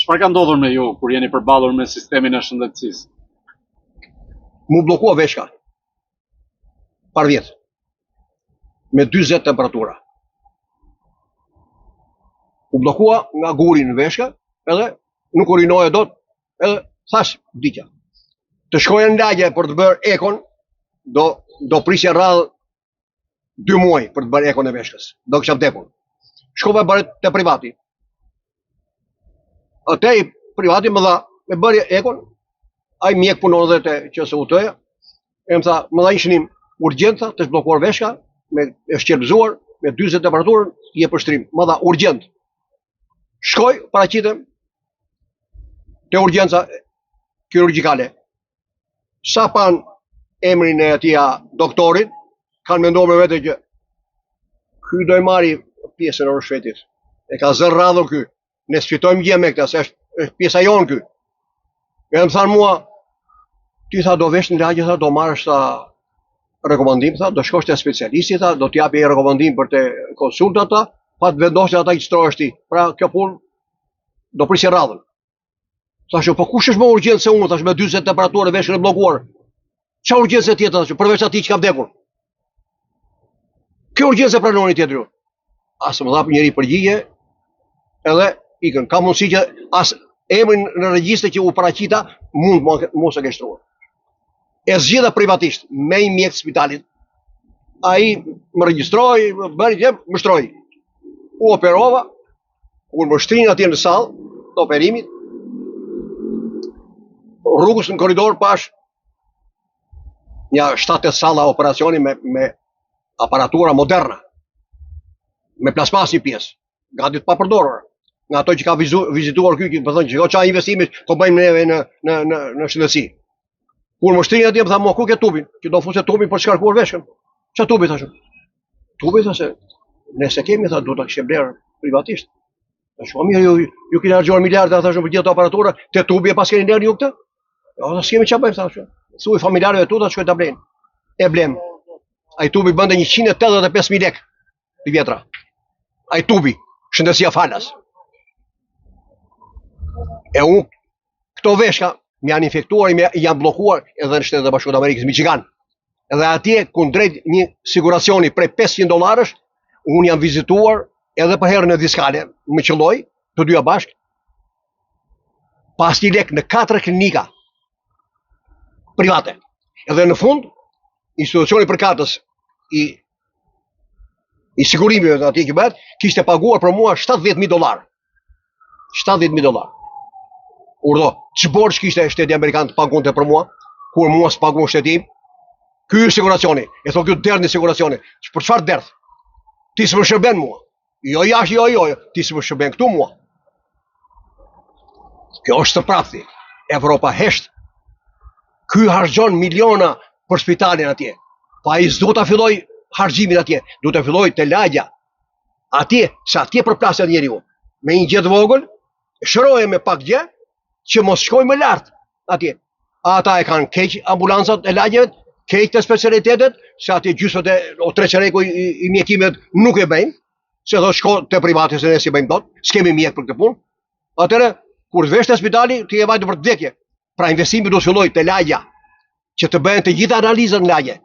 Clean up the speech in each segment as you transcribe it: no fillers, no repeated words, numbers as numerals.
Çfarë ka ndodhur me ju kur jeni përballur me sistemin e shëndetësisë? Mu bllokua veshka. Par vjet. Me 40 temperatura. U bllokua nga guri në veshka, edhe nuk urinoja dot, edhe thash vdikja. Të shkoja në lagje për të bërë ekon, do prisja radhë 2 muaj për të bërë ekon e veshkës. Do kisha vdekur. Shkova bëre te privati. Atë i privati më dha me bërje ekon, ai mjek punon edhe te QSUT-ja. E më tha, më dha një shënim urgjenca, të zblokuar veshka, e shqetësuar, me 40 temperaturën, je përshtrim. Më dha urgjent. Shkoj, paraqitem te urgjenca kirurgjikale. Sa pan emrin e atia doktorit, kanë menduar me vete që ky do i marri pjesën e rrushfetit. E ka zërë radhur ky. Ne sfitojmë gjë me këta, se është pjesa jonë ky. E më thanë mua, ti tha do vesh në lagje, tha do marrësh tha rekomandim, tha do shkosh te specialisti, tha do t'japi rekomandim për te konsulta, tha, pa të vendosë ata që strohesh ti. Pra kjo punë do prisje radhën. Thashë, po kush është më urgjencë se unë, thashë me 40 temperaturë veshkën e bllokuar. Çfarë urgjencë tjetër thashë, përveç atij që ka vdekur? Kjo urgjencë pranoni tjetër ju. As më dhap njëri përgjigje, edhe ikën. Ka mundësi që as emrin në regjistër që u paraqita mund mos e ke shtruar. E zgjidha privatisht me një mjek të spitalit. Ai më regjistroi, më shtroi. U operova, kur më shtrin atje në sallë të operimit. Rrugës në korridor pash një 7-8 salla operacioni me aparatura moderna, me plasmas një pjesë, gati të papërdorura. Nga ato që ka vizituar ky, më thonë që çfarë investimi po bëjmë neve në shëndetësi. Kur më shtrin atje më tha, "Mo ku ke tubin?" Që do fusë tubin për të shkarkuar veshkën. Çfarë tubi thashë? Tubi thashë, nëse kemi tha do ta kishë bler privatisht. Tash po mirë ju keni harxuar miliarda thashë për gjithë operatura, te tubi e pas keni lënë ju këtë? Jo, s'kemi çfarë bëjmë thashë. Thuaj familjarëve tu ta shkoj ta blejnë. E blem. Ai tubi bënte 185.000 lekë i vjetra. Ai tubi, shëndetësia falas. E unë, këto veshka më janë infektuar, janë bllokuar edhe në Shtetet e Bashkuara të Amerikës, Michigan. Edhe atje, kundrejt një siguracioni prej $500, unë jam vizituar edhe për herën e diskale, më qëlloj, të dyja bashkë, pas një lek në 4 klinika private. Edhe në fund, institucioni përkatës i sigurimeve atje që bëhet, kishte paguar për mua $70.000. $70.000. Urdo, që borç kishte shteti Amerikan të pagunte për mua, kur mua s'pagun shteti, ky është siguracioni. E thonë ky derdh në siguracioni. Për çfarë derdh? Ti s'më shërben mua. Jo, ti s'më shërben këtu mua. Kjo është të prapti. Evropa hesht. Ky harxhon miliona për spitalin atje. Pa ai s'do ta filloj harxhimin atje. Do ta filloj te lagja. Atje, sa atje përplaset njeriu. Me një gjë të vogël, shëroje me pak gjë, që mos shkoj më lart atje. Ata e kanë keq ambulancat e lagjeve, keq të specialitetet, se atje gjysmët o treqereku i mjekimet nuk e bëjnë, se do shko te privati se ne si bëjmë dot, s'kemi mjek për këtë punë. Atëre, kur vesh te spitali, ti e vajtë për të vdekje. Pra investimi do të filloj te lagja, që të bëhen të gjitha analizat në lagje.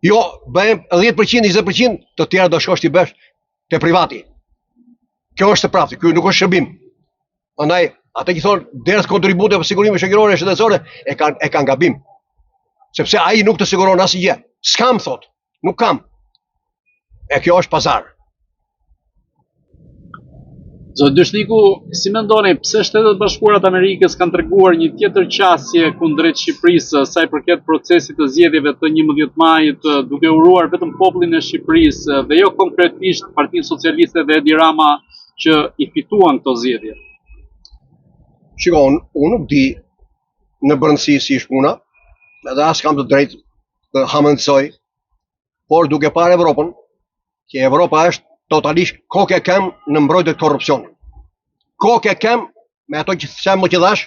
Jo, bëhen 10%, 20%, të tjera do shkosh ti bësh te privati. Kjo është të prapti, ky nuk është shërbim. Andaj, ata që thonë derdh kontribute për sigurimin shoqëror shëndetësore e kanë gabim. Sepse ai nuk të siguron asgjë. S'kam thot, nuk kam. E kjo është pazar. Zot Dyshniku, si mendoni pse Shtetet e Bashkuara të Amerikës kanë treguar një tjetër qasje kundrejt Shqipërisë sa i përket procesit të zgjedhjeve të 11 majit, duke uruar vetëm popullin e Shqipërisë dhe jo konkretisht Partinë Socialiste dhe Edi Rama që i fituan këto zgjedhje? Shikon, unë nuk di në brëndësi si është puna, edhe as kam të drejtë të hamendësoj, por duke parë Evropën, që Evropa është totalisht kokë e kem në mbrojtje të korrupsionit. Kokë e kem me ato që them më që dash,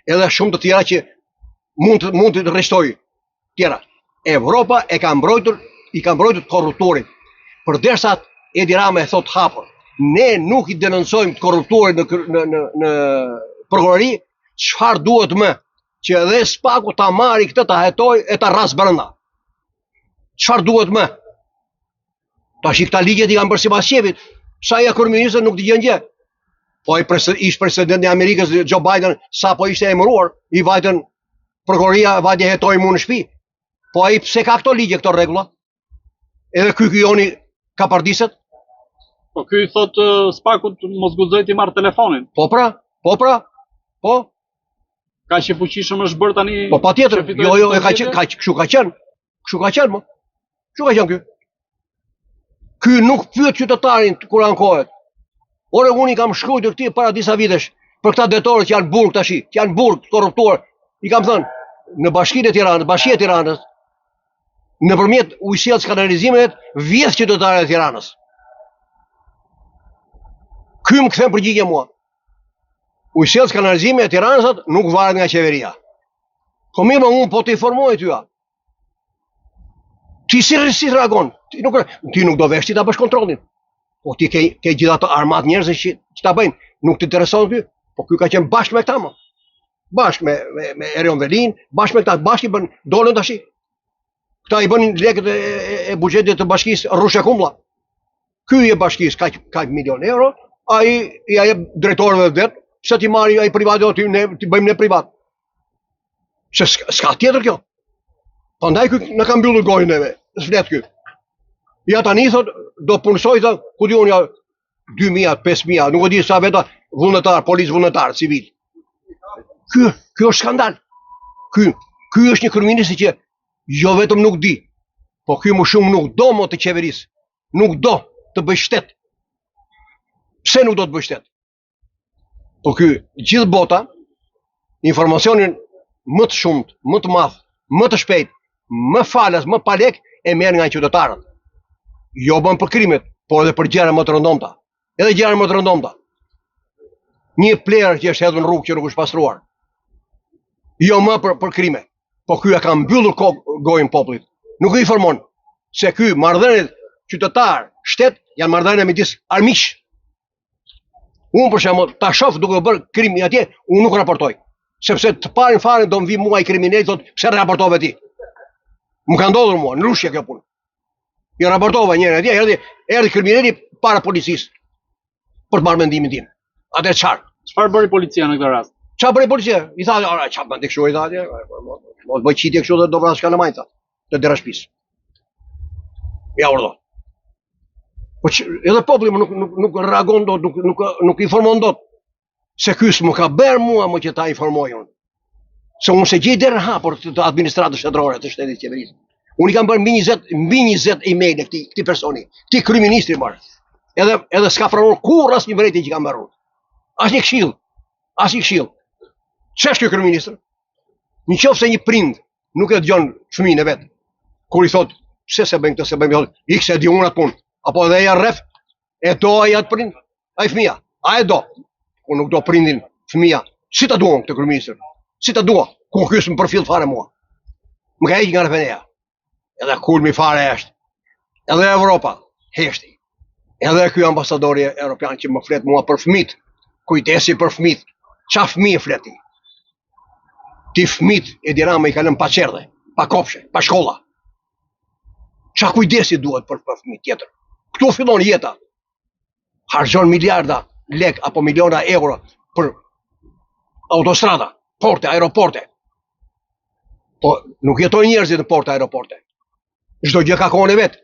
edhe shumë të tjera që mund të rrestoj tjera. Evropa i ka mbrojtur korruptorit. Përderisa Edi Rama e thot hapur, ne nuk i denoncojmë të korruptuarit në prokurori, çfarë duhet më që edhe Spaku ta marri këtë ta hetoj e ta rras brenda. Çfarë duhet më? Tash këta ligjet i kanë bërë sipas shefit. Sa ja kryeministri nuk dëgjon gjë. Po ish presidenti i Amerikës Joe Biden sa po ishte emëruar, i vajtën prokuroria vajte hetoi mua në shtëpi. Po ai pse ka këto ligje, këto rregulla? Edhe ky joni ka pardiset? Po ky thot Spaku mos guxoj ti marr telefonin. Po. Ka që fuqishëm është bërë tani. Po patjetër. Jo, kështu ka qenë. Kështu ka qenë ky. Ky nuk pyet qytetarin kur ankohet. Ore unë i kam shkruajtur këtij para disa vitesh për këta detorë që janë burg tash, që janë burg korruptuar. I kam thënë në Bashkinë e Tiranës, Bashkia e Tiranës, nëpërmjet ujësillës kanalizimit vjedh qytetarët e Tiranës. Ky më kthen përgjigje mua. Ujësillës kanalizimit e Tiranës nuk varet nga qeveria. Po mirë, unë po të informoj tyja. Ti si reagon? Ti nuk do vesh ti ta bësh kontrollin. Po ti ke gjitha të armat njerëz që ta bëjnë. Nuk të intereson ky, po ky ka qenë bashkë me këta më. Bashkë me Erion Velin, bashkë me këta, bashkë i bën dolën tash. Këta i bënin lekët e buxhetit të bashkisë rrushe kumblla. Ky i bashkisë ka milion euro, ai i jep drejtorëve vet, pse ti marri ai privat do ti bëjmë ne privat. Se s'ka tjetër kjo. Prandaj ky na ka mbyllur gojën neve. S'flet ky. Ja tani thot do punsoj thot ku diun ja 2000, 5000, nuk e di sa veta vullnetar, policë vullnetar civil. Ky është skandal. Ky është një kryeminist që jo vetëm nuk di, po ky më shumë nuk do më të qeverisë. Nuk do të bëj shtet. Pse nuk do të bëj shtet? Po ky gjithë bota informacionin më të shumt, më të madh, më të shpejt, më falas, më pa lek e merr nga qytetarët. Jo bën për krimet, por edhe për gjëra më të rëndomta. Edhe gjëra më të rëndomta. Një plerë që është hedhur në rrugë që nuk është pastruar. Jo më për krime, po ky ka mbyllur gojën popullit. Nuk i informon se ky marrëdhëniet qytetar, shtet janë marrëdhënie midis armiq. Unë për shembull ta shoh duke bërë krim atje, unë nuk raportoj. Sepse të parin fare do më vi mua i kriminal thot pse raportove ti. Më ka ndodhur mua në Rushje kjo punë. I raportova njëri atje, erdhi kriminali para policisë për të marrë mendimin tim. Atë çfarë? Çfarë bëri policia në këtë rast? Çfarë bëri policia? I tha, "Ora, çfarë bën ti kështu?" I tha atje. Mos bëj çitje kështu do vrash kanë majta. Të dera shtëpis. Ja urdhë. Po edhe populli nuk reagon dot, nuk informon dot. Se ky s'më ka bërë mua më që ta informoj unë. Se unë se gjej derën hapur të administratës shtetërore të shtetit qeverisë. Unë i kam bërë mbi 20 email e këtij personi, këtij kryeministri marr. Edhe s'ka pranuar kurrë asnjë vërejtje që kam bërë. Asnjë këshill. Ç'është ky kryeministër? Nëse një prind nuk e dëgjon fëmijën e vet, kur i thot pse se bën këtë, se bën këtë, ik se di unë atë punë. Apo edhe ja rreth e do ai atë prind, ai fëmia, a e do? Unë nuk do prindin fëmia. Si ta duam këtë kryeministër? Si ta dua? Ku ky më përfill fare mua. Më ka heqë nga rrefeneja. Edhe kulmi fare është. Edhe Evropa heshti. Edhe ky ambasadori evropian që më flet mua për fëmit. Kujdesi për fëmit. Qa fëmijë fleti? Ti fëmit e dirama i kalën pa qerdhe, pa kopshe, pa shkolla. Qa kujdesi duhet për fëmit tjetër? Këtu fillon jeta. Harxhon miliarda lek apo miliona euro për autostrada, porte, aeroporte. Po nuk jetojnë njerëzit në porte, aeroporte. Çdo gjë ka kohën e vet.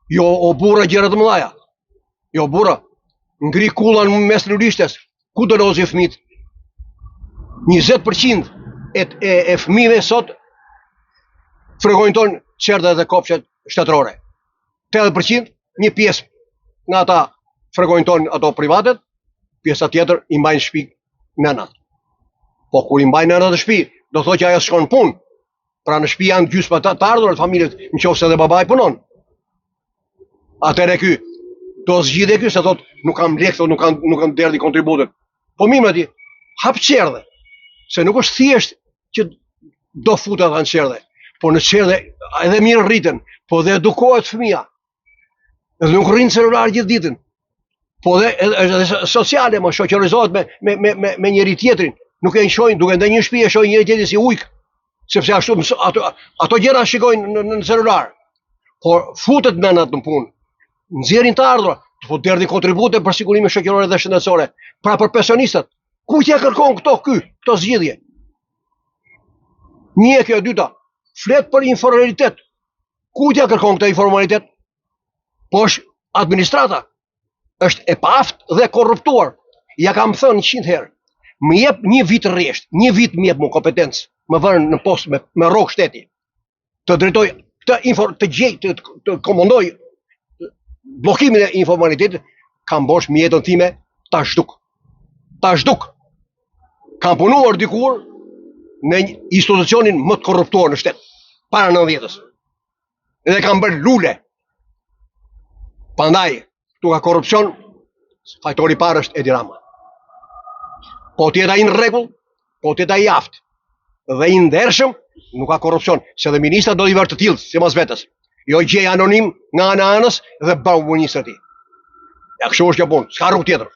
Jo o burra gjëra të mëdha. Jo burra, ngri kullën mes lulishtes. Ku do lozi fëmit? 20% e fëmijëve sot frekojnë qerdhe dhe kopshet shtetërore. 80% një pjesë nga ata frekojnë ato privatet, pjesa tjetër i mbajnë shtëpi nënat. Po kur i mbajnë nënat në shtëpi, do thotë që ajo shkon punë. Pra në shtëpi janë gjysma të ardhur të familjes, nëse edhe babai punon. Atëherë ky do zgjidhë ky se thotë nuk kam lek, thotë nuk kam derdhi kontributet. Po mirë ti, hap çerdhe. Se nuk është thjesht që do futet në çerdhe, po në çerdhe edhe mirë rriten, po dhe edukohet fëmia. Edhe nuk rrin celular gjithë ditën. Po edhe sociale më shoqërizohet me njëri tjetrin. Nuk e shohin, duke ndër një shtëpi e shohin njëri tjetrin si ujk, sepse ashtu ato gjëra shikojnë në celular. Por futet nënat në punë, nxjerrin të ardhura, po derdhin kontribute për sigurimin shoqëror dhe shëndetësore. Pra për pensionistat, ku t'ja kërkon këto zgjidhje? Një kjo, dyta, flet për informalitet. Ku t'ja kërkon këtë informalitet? Po është administrata. Është e paftë dhe korruptuar. Ja kam thënë 100 herë. Më jep një vit rresht, një vit më jep më kompetencë, më vën në post me rrok shteti. Të drejtoj të komandoj bllokimin e informalitetit, kam bosh mjetën time ta zhduk. Kam punuar dikur në institucionin më të korruptuar në shtet, para 90-s. Edhe kam bërë lule. Prandaj, këtu ka korrupsion, fajtori parë është Edi Rama. Po tjeta i në rregull, po tjeta i aftë, dhe i ndershëm, nuk ka korrupsion, se dhe ministra do t'i vërë të tillë, si mas vetës. Jo gjej anonim nga anës dhe bau ministrë ti. Ja kështu është kjo punë, s'ka rrugë tjetër.